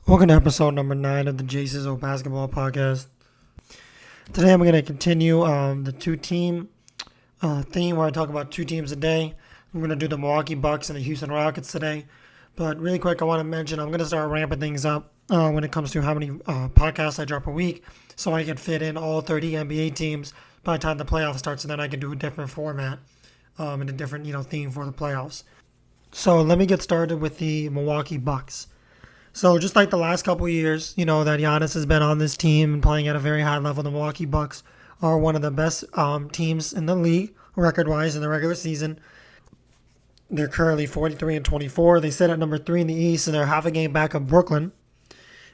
Welcome to episode number 9 of the Sizzle basketball podcast. Today I'm going to continue the two-team theme where I talk about two teams a day. I'm going to do the Milwaukee Bucks and the Houston Rockets today. But really quick, I want to mention I'm going to start ramping things up when it comes to how many podcasts I drop a week so I can fit in all 30 NBA teams by the time the playoffs starts, and then I can do a different format and a different theme for the playoffs. So let me get started with the Milwaukee Bucks. So just like the last couple of years, that Giannis has been on this team and playing at a very high level, the Milwaukee Bucks are one of the best teams in the league, record-wise, in the regular season. They're currently 43-24. They sit at number 3 in the East, and they're half a game back of Brooklyn.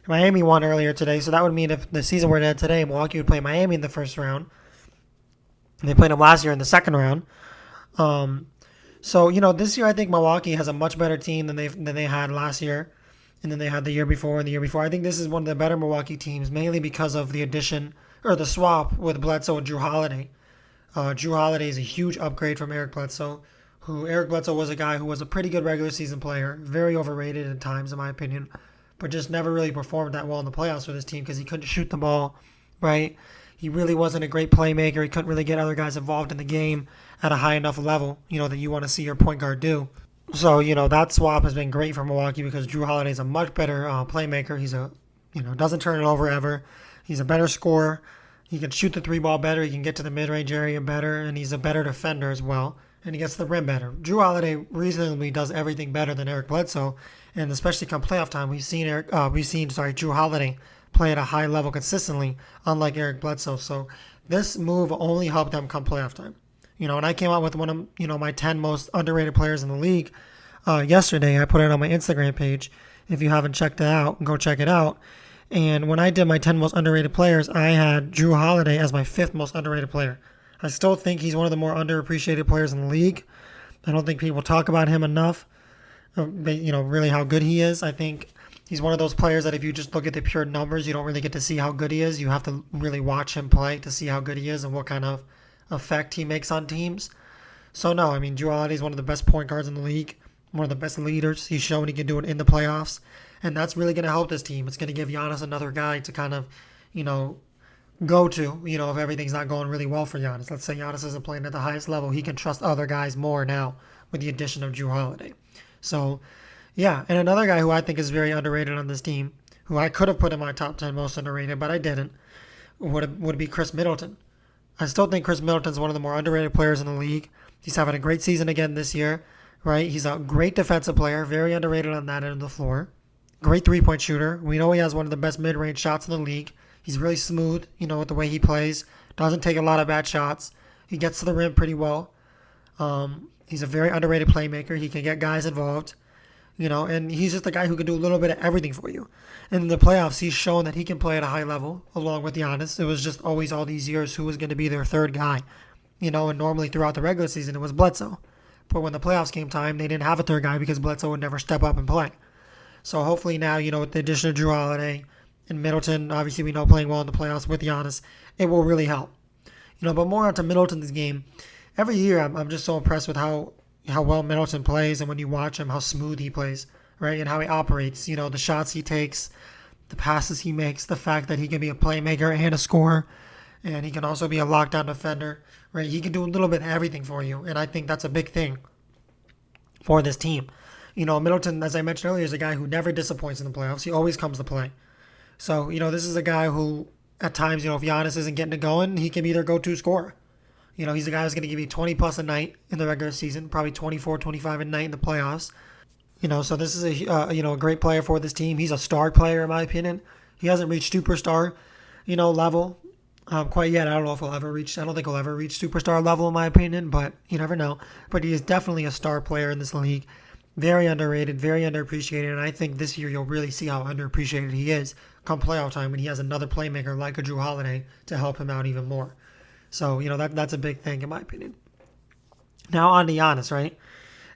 Miami won earlier today, so that would mean if the season were to end today, Milwaukee would play Miami in the first round. And they played them last year in the second round. So this year I think Milwaukee has a much better team than they had last year. And then they had the year before and the year before. I think this is one of the better Milwaukee teams, mainly because of the addition or the swap with Bledsoe and Drew Holiday. Drew Holiday is a huge upgrade from Eric Bledsoe, Eric Bledsoe was a guy who was a pretty good regular season player, very overrated at times in my opinion, but just never really performed that well in the playoffs with his team because he couldn't shoot the ball, right? He really wasn't a great playmaker. He couldn't really get other guys involved in the game at a high enough level, that you want to see your point guard do. So, that swap has been great for Milwaukee because Drew Holiday is a much better playmaker. He's doesn't turn it over ever. He's a better scorer. He can shoot the three ball better. He can get to the mid-range area better, and he's a better defender as well. And he gets the rim better. Drew Holiday reasonably does everything better than Eric Bledsoe, and especially come playoff time, we've seen Drew Holiday play at a high level consistently, unlike Eric Bledsoe. So this move only helped them come playoff time. And I came out with one of, my 10 most underrated players in the league yesterday. I put it on my Instagram page. If you haven't checked it out, go check it out. And when I did my 10 most underrated players, I had Drew Holiday as my 5th most underrated player. I still think he's one of the more underappreciated players in the league. I don't think people talk about him enough, really how good he is. I think he's one of those players that if you just look at the pure numbers, you don't really get to see how good he is. You have to really watch him play to see how good he is and what kind of effect he makes on teams. So no, Drew Holiday is one of the best point guards in the league, one of the best leaders. He's shown he can do it in the playoffs, and that's really going to help this team. It's going to give Giannis another guy to kind of, go to, if everything's not going really well for Giannis. Let's say Giannis isn't playing at the highest level, he can trust other guys more now with the addition of Drew Holiday. So, yeah, and another guy who I think is very underrated on this team, who I could have put in my top 10 most underrated, but I didn't, would be Chris Middleton. I still think Chris Middleton's one of the more underrated players in the league. He's having a great season again this year, right? He's a great defensive player, very underrated on that end of the floor. Great three-point shooter. We know he has one of the best mid-range shots in the league. He's really smooth, with the way he plays. Doesn't take a lot of bad shots. He gets to the rim pretty well. He's a very underrated playmaker. He can get guys involved, and he's just a guy who can do a little bit of everything for you. And in the playoffs, he's shown that he can play at a high level, along with Giannis. It was just always all these years who was going to be their third guy, and normally throughout the regular season, it was Bledsoe. But when the playoffs came time, they didn't have a third guy because Bledsoe would never step up and play. So hopefully now, with the addition of Drew Holiday and Middleton, obviously we know playing well in the playoffs with Giannis, it will really help. But more onto Middleton's game. Every year, I'm just so impressed with how well Middleton plays, and when you watch him, how smooth he plays, right? And how he operates, the shots he takes, the passes he makes, the fact that he can be a playmaker and a scorer, and he can also be a lockdown defender, right? He can do a little bit of everything for you, and I think that's a big thing for this team. Middleton, as I mentioned earlier, is a guy who never disappoints in the playoffs. He always comes to play. So, this is a guy who, at times, if Giannis isn't getting it going, he can be their go-to scorer. He's a guy who's going to give you 20-plus a night in the regular season, probably 24, 25 a night in the playoffs. So this is a great player for this team. He's a star player, in my opinion. He hasn't reached superstar, level quite yet. I don't know if I don't think he'll ever reach superstar level, in my opinion, but you never know. But he is definitely a star player in this league. Very underrated, very underappreciated, and I think this year you'll really see how underappreciated he is come playoff time when he has another playmaker like a Drew Holiday to help him out even more. So, that's a big thing in my opinion. Now on to Giannis, right?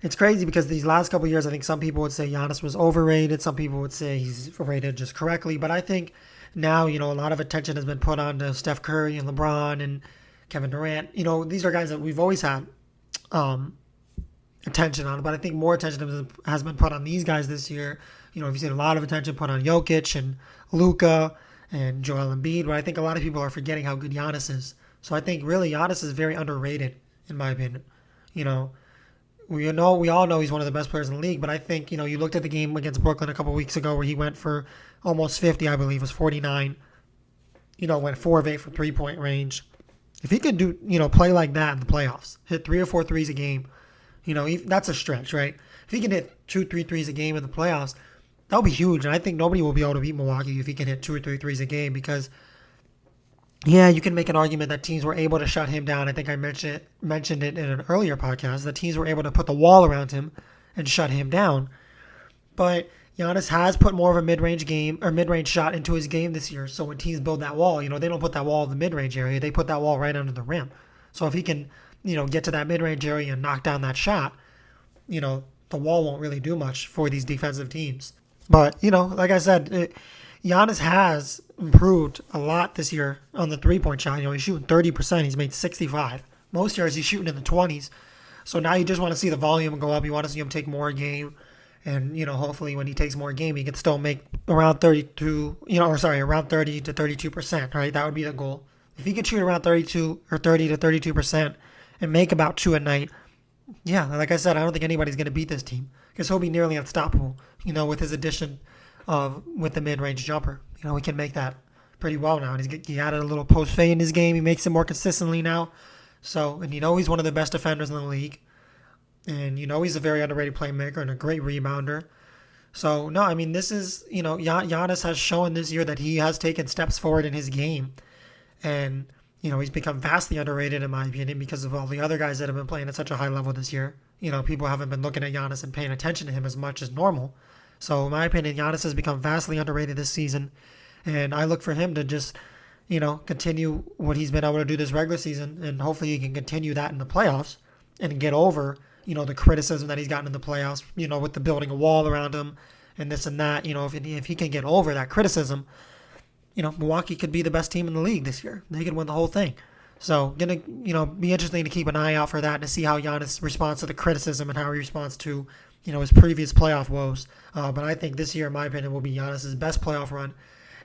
It's crazy because these last couple of years, I think some people would say Giannis was overrated. Some people would say he's rated just correctly. But I think now, a lot of attention has been put on to Steph Curry and LeBron and Kevin Durant. These are guys that we've always had attention on, but I think more attention has been put on these guys this year. You've seen a lot of attention put on Jokic and Luka and Joel Embiid, but I think a lot of people are forgetting how good Giannis is. So I think really Giannis is very underrated, in my opinion. You know, we all know he's one of the best players in the league, but I think, you looked at the game against Brooklyn a couple weeks ago where he went for almost 50, I believe, it was 49. Went 4 of 8 from 3-point range. If he could do, play like that in the playoffs, hit 3 or 4 threes a game, that's a stretch, right? If he can hit 2, 3 threes a game in the playoffs, that would be huge. And I think nobody will be able to beat Milwaukee if he can hit 2 or 3 threes a game because, yeah, you can make an argument that teams were able to shut him down. I think I mentioned it in an earlier podcast, that teams were able to put the wall around him and shut him down. But Giannis has put more of a mid-range shot into his game this year. So when teams build that wall, they don't put that wall in the mid-range area. They put that wall right under the rim. So if he can, get to that mid-range area and knock down that shot, the wall won't really do much for these defensive teams. But, like I said, Giannis has improved a lot this year on the three-point shot. He's shooting 30%. He's made 65. Most years he's shooting in the 20s. So now you just want to see the volume go up. You want to see him take more a game. And, hopefully when he takes more a game, he can still make around 30 to 32%, right? That would be the goal. If he could shoot around 32 or 30 to 32% and make about 2 a night, yeah, like I said, I don't think anybody's going to beat this team because he'll be nearly unstoppable, with his addition with the mid-range jumper. He can make that pretty well now. And he added a little post fade in his game. He makes it more consistently now. So, and he's one of the best defenders in the league. And, he's a very underrated playmaker and a great rebounder. So, no, I mean, this is, Giannis has shown this year that he has taken steps forward in his game. And, he's become vastly underrated, in my opinion, because of all the other guys that have been playing at such a high level this year. People haven't been looking at Giannis and paying attention to him as much as normal. So, in my opinion, Giannis has become vastly underrated this season. And I look for him to just, continue what he's been able to do this regular season. And hopefully he can continue that in the playoffs and get over the criticism that he's gotten in the playoffs, with the building a wall around him and this and that. If he can get over that criticism, Milwaukee could be the best team in the league this year. They could win the whole thing. So, be interesting to keep an eye out for that and to see how Giannis responds to the criticism and how he responds to, his previous playoff woes. But I think this year, in my opinion, will be Giannis' best playoff run.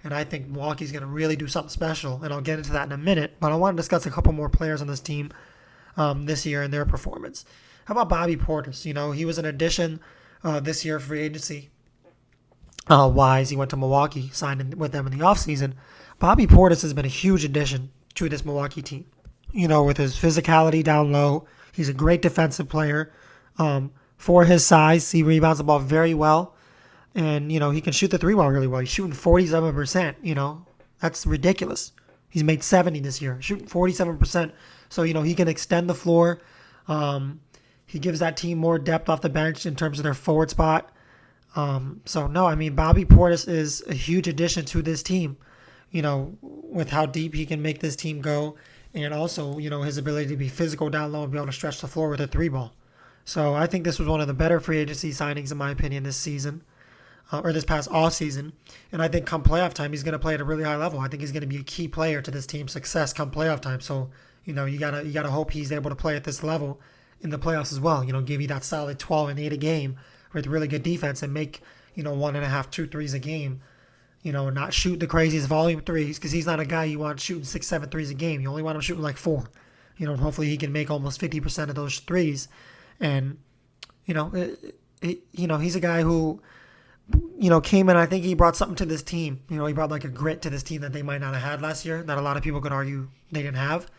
And I think Milwaukee's going to really do something special. And I'll get into that in a minute. But I want to discuss a couple more players on this team this year and their performance. How about Bobby Portis? He was an addition this year, free agency wise. He went to Milwaukee, signed with them in the offseason. Bobby Portis has been a huge addition to this Milwaukee team. With his physicality down low, he's a great defensive player. For his size, he rebounds the ball very well. And, he can shoot the three ball really well. He's shooting 47%, That's ridiculous. He's made 70 this year, shooting 47%. So, he can extend the floor. He gives that team more depth off the bench in terms of their forward spot. Bobby Portis is a huge addition to this team, with how deep he can make this team go. And also, his ability to be physical down low and be able to stretch the floor with a three ball. So I think this was one of the better free agency signings, in my opinion, this season, or this past off season. And I think come playoff time, he's going to play at a really high level. I think he's going to be a key player to this team's success come playoff time. So, you gotta hope he's able to play at this level in the playoffs as well. Give you that solid 12 and 8 a game with really good defense and make, 1.5, 2 threes a game. And not shoot the craziest volume threes because he's not a guy you want shooting 6, 7 threes a game. You only want him shooting like 4. Hopefully he can make almost 50% of those threes. And, he's a guy who, came in. I think he brought something to this team. He brought like a grit to this team that they might not have had last year, that a lot of people could argue they didn't have.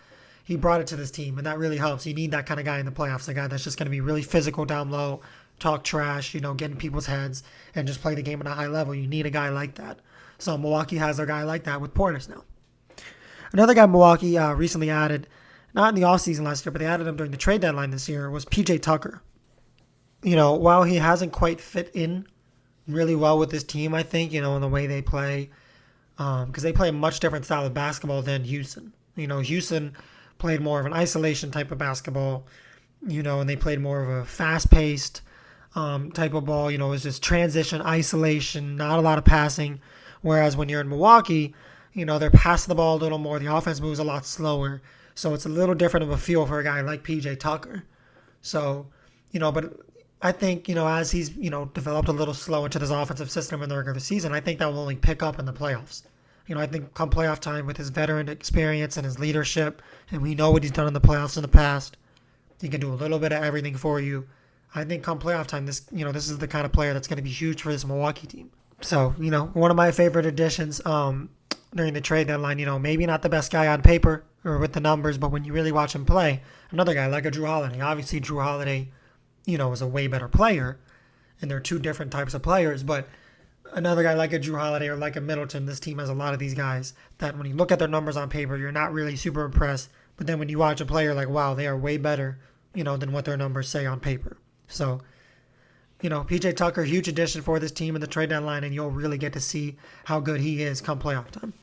He brought it to this team, and that really helps. You need that kind of guy in the playoffs, a guy that's just going to be really physical down low, talk trash, get in people's heads, and just play the game at a high level. You need a guy like that. So Milwaukee has a guy like that with Portis now. Another guy Milwaukee recently added, not in the offseason last year, but they added him during the trade deadline this year, was PJ Tucker. While he hasn't quite fit in really well with this team, I think, in the way they play, because they play a much different style of basketball than Houston. Houston played more of an isolation type of basketball, and they played more of a fast-paced type of ball. It was just transition, isolation, not a lot of passing. Whereas when you're in Milwaukee, they're passing the ball a little more. The offense moves a lot slower. So it's a little different of a feel for a guy like PJ Tucker. So, But I think, as he's, developed a little slow into this offensive system in the regular season, I think that will only pick up in the playoffs. I think come playoff time with his veteran experience and his leadership, and we know what he's done in the playoffs in the past, he can do a little bit of everything for you. I think come playoff time, this is the kind of player that's going to be huge for this Milwaukee team. So, one of my favorite additions during the trade deadline, maybe not the best guy on paper or with the numbers, but when you really watch him play, another guy like a Drew Holiday. Obviously, Drew Holiday, is a way better player, and they're two different types of players, but another guy like a Drew Holiday or like a Middleton, this team has a lot of these guys that when you look at their numbers on paper, you're not really super impressed, but then when you watch a player, like, wow, they are way better, than what their numbers say on paper. So, PJ Tucker, huge addition for this team in the trade deadline, and you'll really get to see how good he is come playoff time.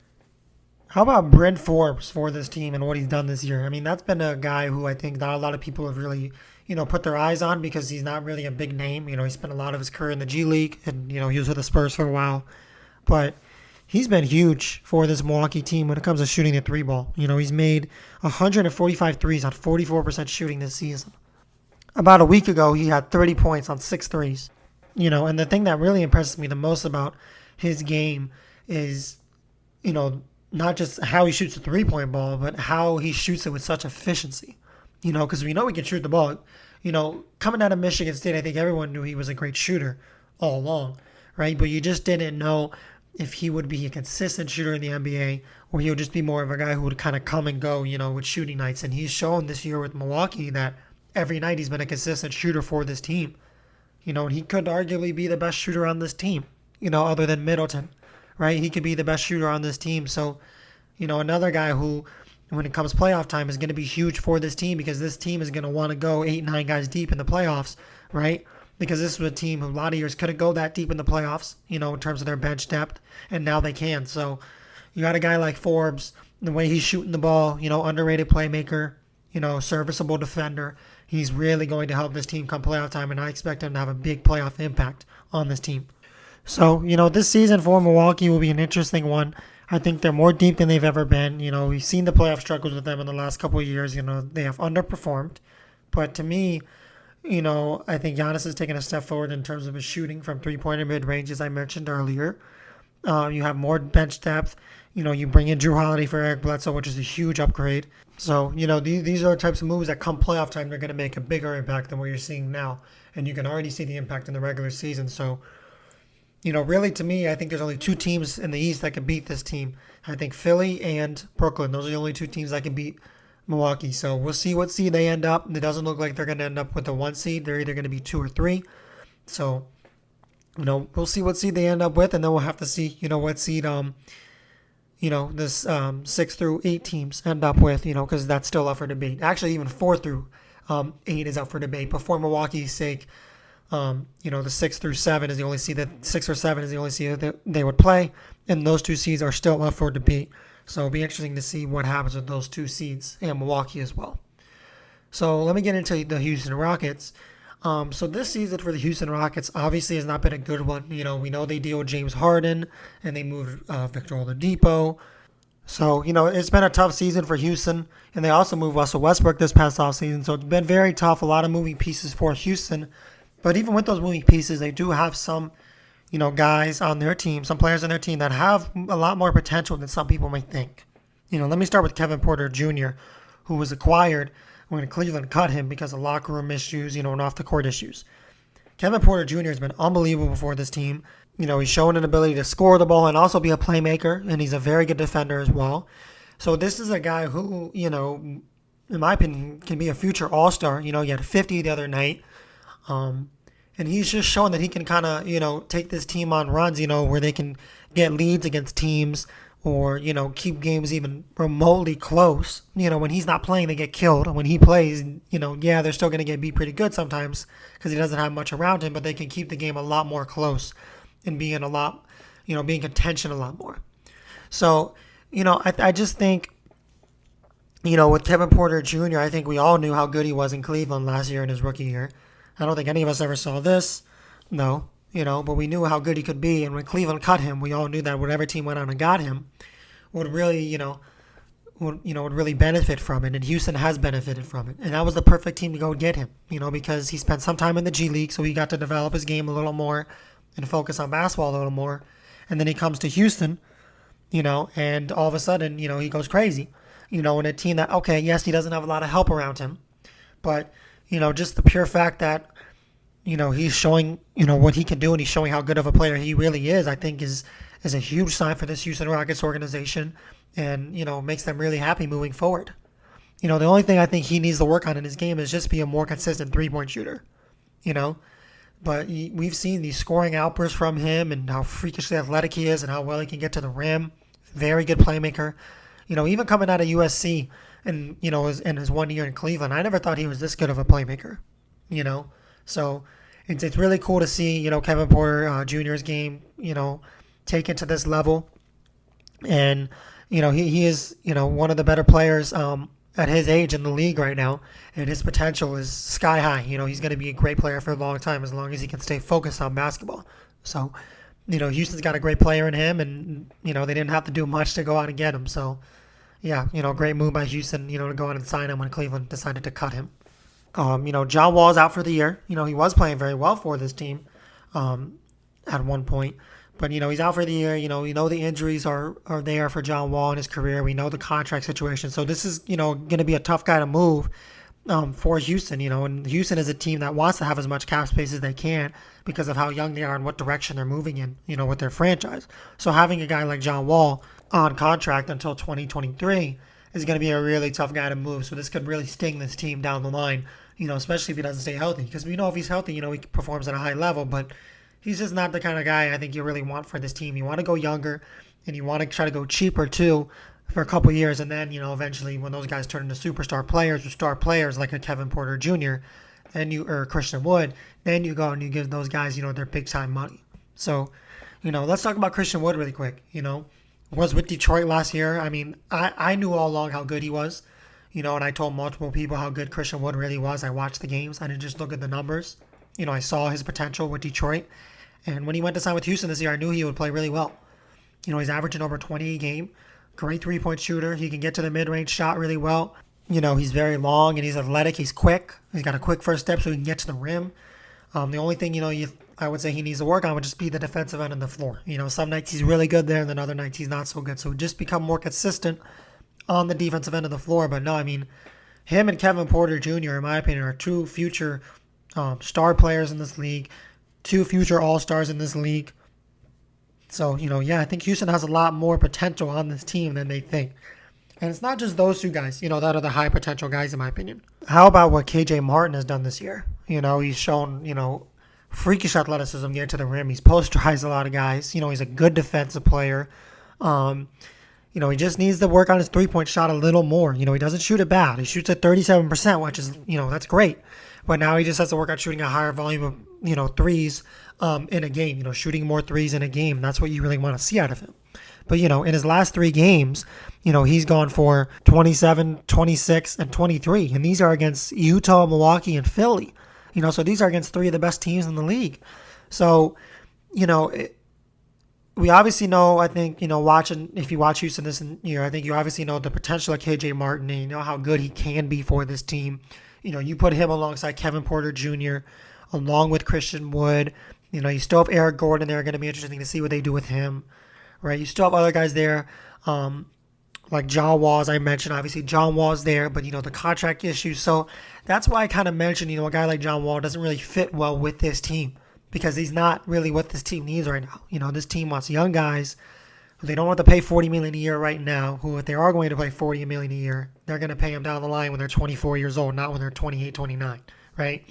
How about Bryn Forbes for this team and what he's done this year? I mean, that's been a guy who I think not a lot of people have really, put their eyes on because he's not really a big name. He spent a lot of his career in the G League and, he was with the Spurs for a while. But he's been huge for this Milwaukee team when it comes to shooting the three ball. He's made 145 threes on 44% shooting this season. About a week ago, he had 30 points on 6 threes. And the thing that really impresses me the most about his game is, not just how he shoots the three-point ball, but how he shoots it with such efficiency. Because we know he can shoot the ball. Coming out of Michigan State, I think everyone knew he was a great shooter all along, right? But you just didn't know if he would be a consistent shooter in the NBA or he would just be more of a guy who would kind of come and go, with shooting nights. And he's shown this year with Milwaukee that every night he's been a consistent shooter for this team. And he could arguably be the best shooter on this team, other than Middleton, right? He could be the best shooter on this team. So, another guy who, when it comes playoff time, is going to be huge for this team because this team is going to want to go 8-9 guys deep in the playoffs, right? Because this was a team who a lot of years couldn't go that deep in the playoffs, in terms of their bench depth, and now they can. So you got a guy like Forbes, the way he's shooting the ball, underrated playmaker, serviceable defender. He's really going to help this team come playoff time, and I expect him to have a big playoff impact on this team. So, this season for Milwaukee will be an interesting one. I think they're more deep than they've ever been. We've seen the playoff struggles with them in the last couple of years. They have underperformed. But to me, I think Giannis has taken a step forward in terms of his shooting from three-pointer mid-range, as I mentioned earlier. You have more bench depth. You bring in Drew Holiday for Eric Bledsoe, which is a huge upgrade. So, these are the types of moves that come playoff time, they're going to make a bigger impact than what you're seeing now. And you can already see the impact in the regular season. So, really to me, I think there's only 2 teams in the East that can beat this team. I think Philly and Brooklyn. Those are the only 2 teams that can beat Milwaukee. So we'll see what seed they end up. It doesn't look like they're going to end up with a 1 seed. They're either going to be 2 or 3. So, we'll see what seed they end up with, and then we'll have to see, what seed, this 6 through 8 teams end up with, because that's still up for debate. Actually, even 4 through 8 is up for debate. But for Milwaukee's sake, the 6 through 7 is the only seed that 6 or 7 is the only seed that they would play, and those 2 seeds are still up for debate. So it'll be interesting to see what happens with those 2 seeds and Milwaukee as well. So let me get into the Houston Rockets. So this season for the Houston Rockets obviously has not been a good one. We know they deal with James Harden and they moved Victor Oladipo. So, it's been a tough season for Houston, and they also moved Russell Westbrook this past offseason. So it's been very tough, a lot of moving pieces for Houston. But even with those moving pieces, they do have some, guys on their team, some players on their team that have a lot more potential than some people may think. Let me start with Kevin Porter Jr., who was acquired when Cleveland cut him because of locker room issues, and off-the-court issues. Kevin Porter Jr. has been unbelievable for this team. He's shown an ability to score the ball and also be a playmaker, and he's a very good defender as well. So this is a guy who, in my opinion, can be a future all-star. He had 50 the other night. And he's just shown that he can kind of, take this team on runs, where they can get leads against teams or, keep games even remotely close. When he's not playing, they get killed. And when he plays, they're still going to get beat pretty good sometimes because he doesn't have much around him, but they can keep the game a lot more close and be in a lot, be in contention a lot more. So, I just think, with Kevin Porter Jr., I think we all knew how good he was in Cleveland last year in his rookie year. I don't think any of us ever saw this. No, but we knew how good he could be. And when Cleveland cut him, we all knew that whatever team went out and got him would really, would really benefit from it, and Houston has benefited from it. And that was the perfect team to go get him, because he spent some time in the G League, so he got to develop his game a little more and focus on basketball a little more. And then he comes to Houston, and all of a sudden, he goes crazy, in a team that, okay, yes, he doesn't have a lot of help around him, but, just the pure fact that, he's showing, what he can do, and he's showing how good of a player he really is, I think is a huge sign for this Houston Rockets organization, and, makes them really happy moving forward. The only thing I think he needs to work on in his game is just be a more consistent three-point shooter, But we've seen these scoring outbursts from him and how freakishly athletic he is and how well he can get to the rim. Very good playmaker. Even coming out of USC and, in his 1 year in Cleveland, I never thought he was this good of a playmaker, So it's really cool to see, Kevin Porter Jr.'s game, take it to this level. And, he is, one of the better players at his age in the league right now, and his potential is sky high. He's going to be a great player for a long time as long as he can stay focused on basketball. So, Houston's got a great player in him, and, they didn't have to do much to go out and get him. So, yeah, great move by Houston, to go out and sign him when Cleveland decided to cut him. John Wall's out for the year. He was playing very well for this team at one point. But, he's out for the year. We know the injuries are there for John Wall in his career. We know the contract situation. So this is, going to be a tough guy to move for Houston, And Houston is a team that wants to have as much cap space as they can because of how young they are and what direction they're moving in, with their franchise. So having a guy like John Wall on contract until 2023 is going to be a really tough guy to move. So this could really sting this team down the line, especially if he doesn't stay healthy. Because we know if he's healthy, he performs at a high level. But he's just not the kind of guy I think you really want for this team. You want to go younger, and you want to try to go cheaper too for a couple of years, and then eventually when those guys turn into superstar players or star players like a Kevin Porter Jr. or Christian Wood, then you go and you give those guys their big time money. So let's talk about Christian Wood really quick. Was with Detroit last year. I mean, I knew all along how good he was, and I told multiple people how good Christian Wood really was. I watched the games. I didn't just look at the numbers. I saw his potential with Detroit. And when he went to sign with Houston this year, I knew he would play really well. He's averaging over 20 a game. Great three-point shooter. He can get to the mid-range shot really well. He's very long and he's athletic. He's quick. He's got a quick first step so he can get to the rim. The only thing, I would say he needs to work on would just be the defensive end of the floor. Some nights he's really good there and then other nights he's not so good. So just become more consistent on the defensive end of the floor. But no, I mean, him and Kevin Porter Jr., in my opinion, are two future star players in this league. Two future all-stars in this league. So, I think Houston has a lot more potential on this team than they think. And it's not just those two guys, that are the high potential guys in my opinion. How about what KJ Martin has done this year? He's shown, freakish athleticism getting to the rim. He's posterized a lot of guys. He's a good defensive player. He just needs to work on his three-point shot a little more. He doesn't shoot it bad. He shoots at 37%, which is, that's great. But now he just has to work on shooting a higher volume of, threes in a game, shooting more threes in a game. That's what you really want to see out of him. But, in his last 3 games, he's gone for 27, 26, and 23. And these are against Utah, Milwaukee, and Philly. So these are against 3 of the best teams in the league. So, we obviously know, I think, if you watch Houston this year, I think you obviously know the potential of KJ Martin and you know how good he can be for this team. You put him alongside Kevin Porter Jr., along with Christian Wood. You still have Eric Gordon there. Going to be interesting to see what they do with him, right? You still have other guys there, like John Wall, as I mentioned. Obviously, John Wall's there, but, the contract issues. So that's why I kind of mentioned, a guy like John Wall doesn't really fit well with this team because he's not really what this team needs right now. This team wants young guys who they don't want to pay $40 million a year right now, who if they are going to pay $40 million a year, they're going to pay them down the line when they're 24 years old, not when they're 28, 29, right?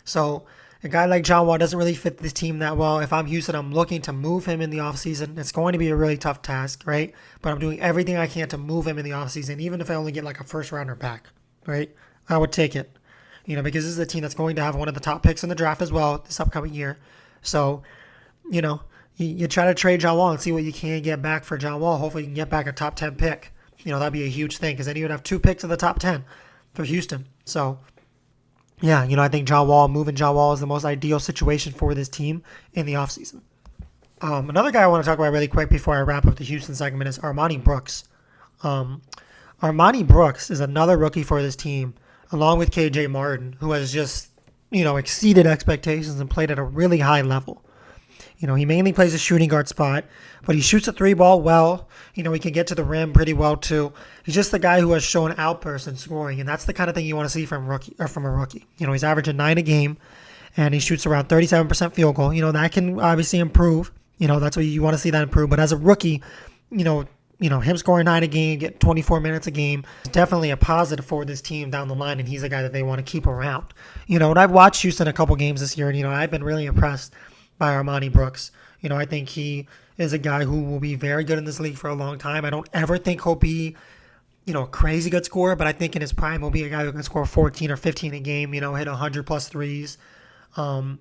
So a guy like John Wall doesn't really fit this team that well. If I'm Houston, I'm looking to move him in the offseason. It's going to be a really tough task, right? But I'm doing everything I can to move him in the offseason, even if I only get like a first rounder back, right? I would take it, because this is a team that's going to have one of the top picks in the draft as well this upcoming year. So, you try to trade John Wall and see what you can get back for John Wall. Hopefully you can get back a top 10 pick. That'd be a huge thing because then you would have 2 picks in the top 10 for Houston. So, yeah, I think moving John Wall is the most ideal situation for this team in the offseason. Another guy I want to talk about really quick before I wrap up the Houston segment is Armani Brooks. Armani Brooks is another rookie for this team, along with KJ Martin, who has just, exceeded expectations and played at a really high level. He mainly plays a shooting guard spot, but he shoots a three ball well. He can get to the rim pretty well too. He's just the guy who has shown outbursts in scoring, and that's the kind of thing you want to see from a rookie. He's averaging 9 a game, and he shoots around 37% field goal. That can obviously improve. That's what you want to see, that improve. But as a rookie, him scoring 9 a game, get 24 minutes a game, is definitely a positive for this team down the line, and he's a guy that they want to keep around. And I've watched Houston a couple games this year, and I've been really impressed by Armani Brooks. I think he is a guy who will be very good in this league for a long time. I don't ever think he'll be, a crazy good scorer, but I think in his prime he'll be a guy who can score 14 or 15 a game, hit 100 plus threes. And,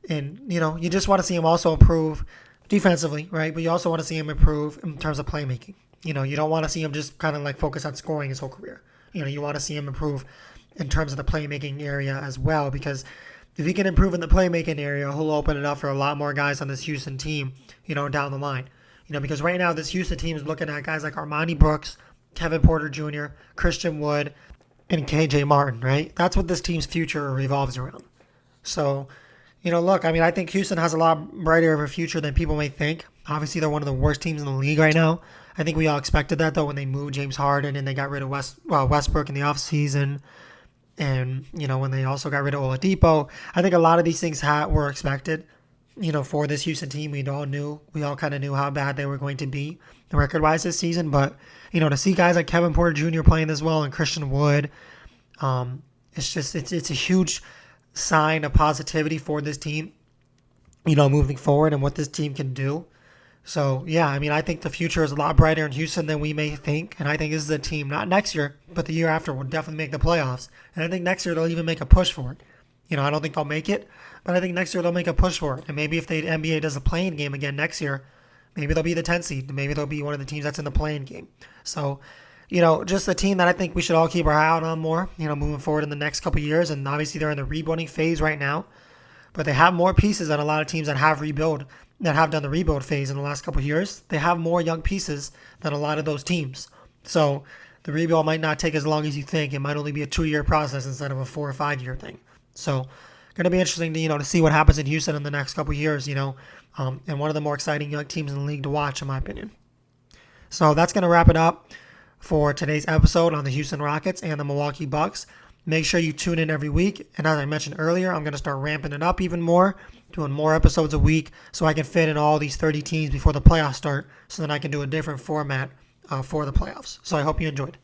you just want to see him also improve defensively, right? But you also want to see him improve in terms of playmaking. You don't want to see him just kind of like focus on scoring his whole career. You want to see him improve in terms of the playmaking area as well, because if he can improve in the playmaking area, he'll open it up for a lot more guys on this Houston team, down the line. Because right now this Houston team is looking at guys like Armani Brooks, Kevin Porter Jr., Christian Wood, and KJ Martin, right? That's what this team's future revolves around. So, look, I think Houston has a lot brighter of a future than people may think. Obviously, they're one of the worst teams in the league right now. I think we all expected that, though, when they moved James Harden and they got rid of Westbrook in the offseason. And, when they also got rid of Oladipo, I think a lot of these things were expected, for this Houston team. We all kind of knew how bad they were going to be record-wise this season. But, to see guys like Kevin Porter Jr. playing this well and Christian Wood, it's a huge sign of positivity for this team, moving forward and what this team can do. So, yeah, I think the future is a lot brighter in Houston than we may think. And I think this is a team, not next year, but the year after, will definitely make the playoffs. And I think next year they'll even make a push for it. I don't think they'll make it, but I think next year they'll make a push for it. And maybe if the NBA does a play-in game again next year, maybe they'll be the 10th seed. Maybe they'll be one of the teams that's in the play-in game. So, just a team that I think we should all keep our eye out on more, moving forward in the next couple of years. And obviously they're in the rebuilding phase right now, but they have more pieces than a lot of teams that have done the rebuild phase in the last couple of years. They have more young pieces than a lot of those teams. So the rebuild might not take as long as you think. It might only be a 2-year process instead of a 4 or 5 year thing. So going to be interesting to, to see what happens in Houston in the next couple of years, and one of the more exciting young teams in the league to watch, in my opinion. So that's going to wrap it up for today's episode on the Houston Rockets and the Milwaukee Bucks. Make sure you tune in every week. And as I mentioned earlier, I'm going to start ramping it up even more, doing more episodes a week so I can fit in all these 30 teams before the playoffs start, so that I can do a different format for the playoffs. So I hope you enjoyed.